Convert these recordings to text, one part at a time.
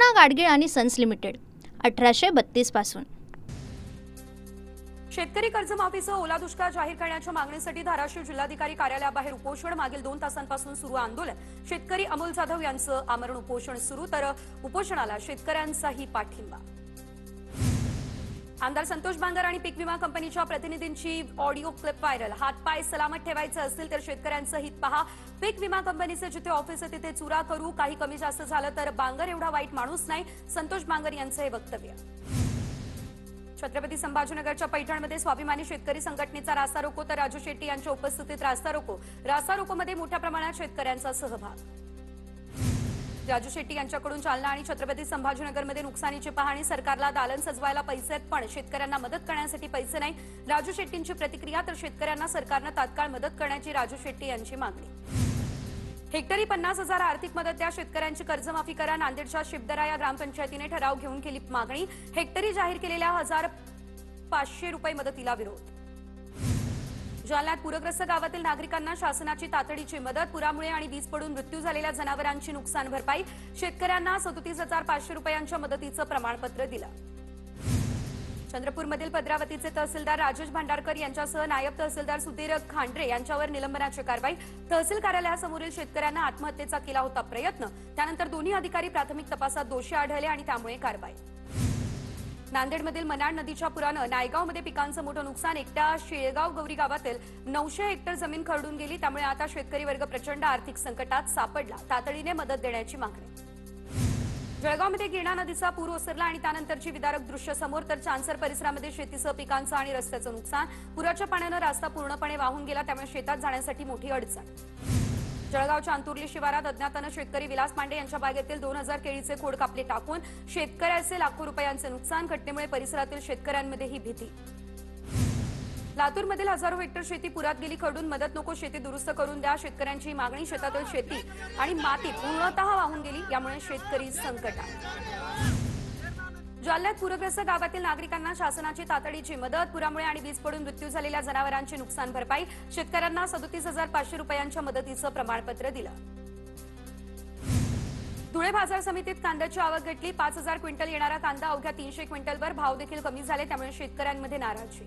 कृष्णा गाडगीळ आणि sons limited 1832 पासून। शेतकरी कर्जमाफीसह ओला दुष्काळ जाहीर करण्याच्या मागणीसाठी धाराशिव जिल्हाधिकारी कार्यालयाबाहेर उपोषण। मागील 2 तासांपासून सुरू आंदोलन। शेतकरी अमोल जाधव यांचं आमरण उपोषण सुरू, तर उपोषणाला शेतकऱ्यांचाही पाठिंबा। आमदार संतोष बांगर आणि पीक विमा कंपनीच्या प्रतिनिधींची ऑडिओ क्लिप व्हायरल। हातपाय सलामत ठेवायचे असतील तर शेतकऱ्यांचं हित पहा। पीक विमा कंपनीचे जिथे ऑफिस आहे तिथे चुरा करू, काही कमी जास्त झालं तर बांगर एवढा वाईट माणूस नाही, संतोष बांगर यांचं हे वक्तव्य। छत्रपती संभाजीनगरच्या पैठणमध्ये स्वाभिमानी शेतकरी संघटनेचा रास्ता रोको, तर राजू शेट्टी यांच्या उपस्थितीत रास्ता रोको। रास्ता रोकोमध्ये मोठ्या प्रमाणात शेतकऱ्यांचा सहभाग। राजू शेट्टी यांच्याकडून जालना आणि छत्रपती संभाजीनगरमध्ये नुकसानीची पाहणी। सरकारला दालन सजवायला पैसे आहेत पण शेतकऱ्यांना मदत करण्यासाठी पैसे नाही, राजू शेट्टींची प्रतिक्रिया। तर शेतकऱ्यांना सरकारने तात्काळ मदत करण्याची राजू शेट्टी यांची मागणी। हेक्टरी 50,000 आर्थिक मदत द्या, शेतकऱ्यांची कर्जमाफी करा। नांदेडच्या शिबदरा या ग्रामपंचायतीने ठराव घेऊन केली मागणी। हेक्टरी जाहीर केलेल्या 1,500 रुपये मदतीला विरोध। जालन्यात पूरग्रस्त गावातील नागरिकांना शासनाची तातडीची मदत। पुरामुळे आणि वीज पडून मृत्यू झालेल्या जनावरांची नुकसान भरपाई। शेतकऱ्यांना 37,500 रुपयांच्या मदतीचं प्रमाणपत्र दिलं। चंद्रपूरमधील भद्रावतीचे तहसीलदार राजेश भांडारकर यांच्यासह नायब तहसीलदार सुधीर खांड्रे यांच्यावर निलंबनाची कारवाई। तहसील कार्यालयासमोरील शेतकऱ्यांना आत्महत्येचा केला होता प्रयत्न, त्यानंतर दोन्ही अधिकारी प्राथमिक तपासात दोषी आढळले आणि त्यामुळे कारवाई। नांदेडमधील मनाड नदीच्या पुरानं नायगावमध्ये पिकांचं मोठं नुकसान। एकट्या शेळगाव गौरी गावातील 900 हेक्टर जमीन खरडून गेली, त्यामुळे आता शेतकरी वर्ग प्रचंड आर्थिक संकटात सापडला। तातडीने मदत देण्याची मागणी। जळगावमध्ये गिरणा नदीचा पूर ओसरला आणि त्यानंतरची विदारक दृश्य समोर, तर चांसर परिसरामध्ये शेतीसह पिकांचं आणि रस्त्याचं नुकसान। पुराच्या पाण्यानं रस्ता पूर्णपणे वाहून गेला, त्यामुळे शेतात जाण्यासाठी मोठी अडचण। जळगावच्या अंतुर्ली शिवारात अज्ञातानं शेतकरी विलास पांडे यांच्या बागेतील 2,000 केळीचे खोड कापले टाकून शेतकऱ्याचे लाखो रुपयांचे नुकसान। घटनेमुळे परिसरातील शेतकऱ्यांमध्ये ही भीती। लातूरमधील हजारो हेक्टर शेती पुरात गेली, खरडून मदत नको, शेती दुरुस्त करून द्या, शेतकऱ्यांची मागणी। शेतातील शेती आणि माती पूर्णतः वाहून गेली, यामुळे शेतकरी संकटात। जालन्यात पूरग्रस्त गावातील नागरिकांना शासनाची तातडीची मदत। पुरामुळे आणि वीज पडून मृत्यू झालेल्या जनावरांची नुकसान भरपाई। शेतकऱ्यांना 37,500 रुपयांच्या मदतीचं प्रमाणपत्र दिलं। धुळे बाजार समितीत कांद्याची आवक घटली। 5,000 क्विंटल येणारा कांदा अवघ्या 300 क्विंटलवर। भाव देखील कमी झाले, त्यामुळे शेतकऱ्यांमध्ये नाराजी।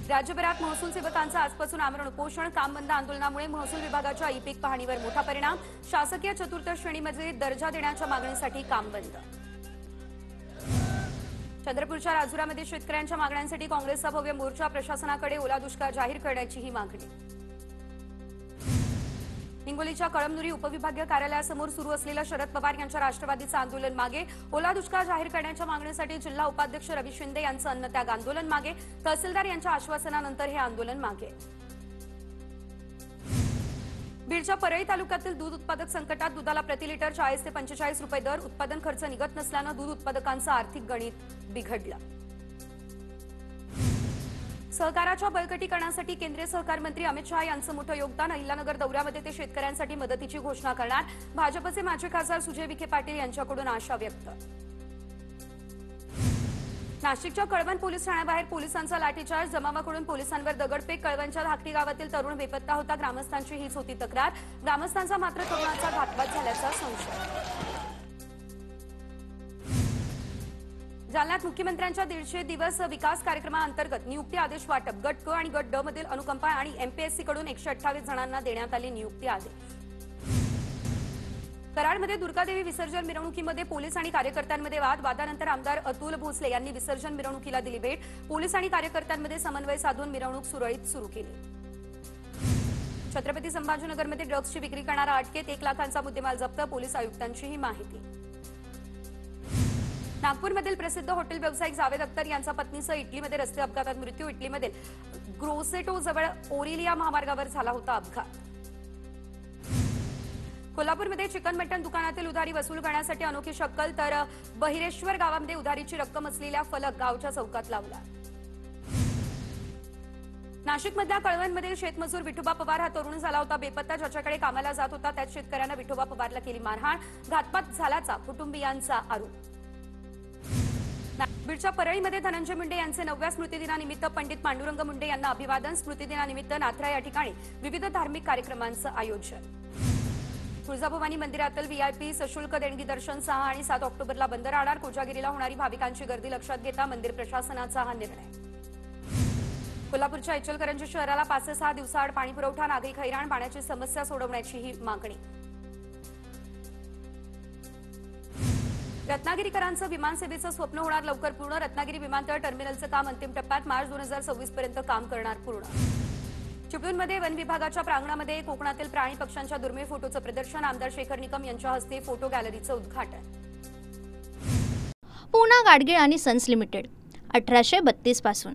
राज्यभरात महसूल सेवकांचं आजपासून आमरण उपोषण। काम बंद आंदोलनामुळे महसूल विभागाच्या ई-पीक पाहणीवर मोठा परिणाम। शासकीय चतुर्थ श्रेणीमध्ये दर्जा देण्याच्या मागणीसाठी काम बंद। चंद्रपूरच्या राजुरामध्ये शेतकऱ्यांच्या मागण्यांसाठी काँग्रेसचा भव्य मोर्चा। प्रशासनाकडे ओला दुष्काळ जाहीर करण्याची ही मागणी। हिंगोलीच्या कळमनुरी उपविभागीय कार्यालयासमोर सुरू असलेलं शरद पवार यांच्या राष्ट्रवादीचं आंदोलन मागे। ओला दुष्काळ जाहीर करण्याच्या मागणीसाठी जिल्हा उपाध्यक्ष रवी शिंदे यांचं अन्नत्याग आंदोलन मागे। तहसीलदार यांच्या आश्वासनानंतर हे आंदोलन मागे। बीडच्या परळी तालुक्यातील दूध उत्पादक संकटात। दुधाला प्रति लिटर 40 ते 45 रुपये दर। उत्पादन खर्च निघत नसल्यानं दूध उत्पादकांचं आर्थिक गणित बिघडलं। सहकाराच्या बळकटीकरणासाठी केंद्रीय सहकार मंत्री अमित शहा यांचं मोठं योगदान। अहिल्यानगर दौऱ्यामध्ये ते शेतकऱ्यांसाठी मदतीची घोषणा करणार। भाजपचे माजी खासदार सुजय विखे पाटील यांच्याकडून आशा व्यक्त। नाशिकच्या कळवण पोलीस ठाण्याबाहेर पोलिसांचा लाठीचार्ज। जमावाकडून पोलिसांवर दगडफेक। कळवणच्या धाकटी गावातील तरुण बेपत्ता होता। ग्रामस्थांची हीच होती तक्रार। ग्रामस्थांचा मात्र तरुणाचा घातपात झाल्याचा संशय। जालन्यात मुख्यमंत्र्यांच्या 150 दिवस विकास कार्यक्रमाअंतर्गत नियुक्ती आदेश वाटप। गट क आणि गट ड मधील अनुकंपा आणि एमपीएससी कडून 128 जणांना देण्यात आले नियुक्ती आदेश। कराडमध्ये दुर्गादेवी विसर्जन मिरवणुकीमध्ये पोलीस आणि कार्यकर्त्यांमध्ये वाद। वादानंतर आमदार अतुल भोसले यांनी विसर्जन मिरवणुकीला दिली भेट। पोलीस आणि कार्यकर्त्यांमध्ये समन्वय साधून मिरवणूक सुरळीत सुरू केली। छत्रपती संभाजीनगरमध्ये ड्रग्सची विक्री करणारा अटकेत। 1 लाखांचा मुद्देमाल जप्त। पोलीस आयुक्तांची ही माहिती। नागपूरमधील प्रसिद्ध हॉटेल व्यावसायिक जावेद अख्तर यांचा पत्नीसह इटलीमध्ये रस्ते अपघातात मृत्यू। इटलीमधील ग्रोसेटो जवळ ओरिलिया महामार्गावर झाला होता अपघात। कोल्हापूरमध्ये चिकन मटण दुकानातील उधारी वसूल करण्यासाठी अनोखी शक्कल, तर बहिरेश्वर गावामध्ये उधारीची रक्कम असलेला फलक गावच्या चौकात लावला। नाशिकमधल्या कळवणमधील शेतमजूर विठोबा पवार हा तरुण झाला होता बेपत्ता। ज्याच्याकडे कामाला जात होता त्याच शेतकऱ्यांना विठोबा पवारला केली मारहाण। घातपात झाल्याचा कुटुंबियांचा आरोप। बीडच्या परळीमध्ये धनंजय मुंडे यांचे 9व्या स्मृतिदिनानिमित्त पंडित पांडुरंग मुंडे यांना अभिवादन। स्मृतिदिनानिमित्त नाथरा या ठिकाणी विविध धार्मिक कार्यक्रमांचं आयोजन। तुळजाभवानी मंदिरातील व्हीआयपी सशुल्क देणगी दर्शन 6 आणि 7 ऑक्टोबरला बंद राहणार. कोजागिरीला होणारी भाविकांची गर्दी लक्षात घेता मंदिर प्रशासनाचा हा निर्णय. कोल्हापूरच्या इचलकरंजी शहराला 5 ते 6 दिवसाआड पाणी पुरवठा. नागरिक हैराण. पाण्याची समस्या सोडवण्याची ही मागणी. रत्नागिरीकरांचं विमान सेवेचं स्वप्न होणार लवकर पूर्ण. रत्नागिरी विमानतळ टर्मिनलचं काम अंतिम टप्प्यात. मार्च 2026 पर्यंत काम करणार पूर्ण. चिपळूणमध्ये वन विभागाच्या प्रांगणामध्ये कोकणातील प्राणी पक्ष्यांच्या दुर्मिळ फोटोचं प्रदर्शन. आमदार शेखर निकम यांच्या हस्ते फोटो गॅलरीचं उद्घाटन. पूना गाडगीळ आणि सन्स लिमिटेड 1832 पासून.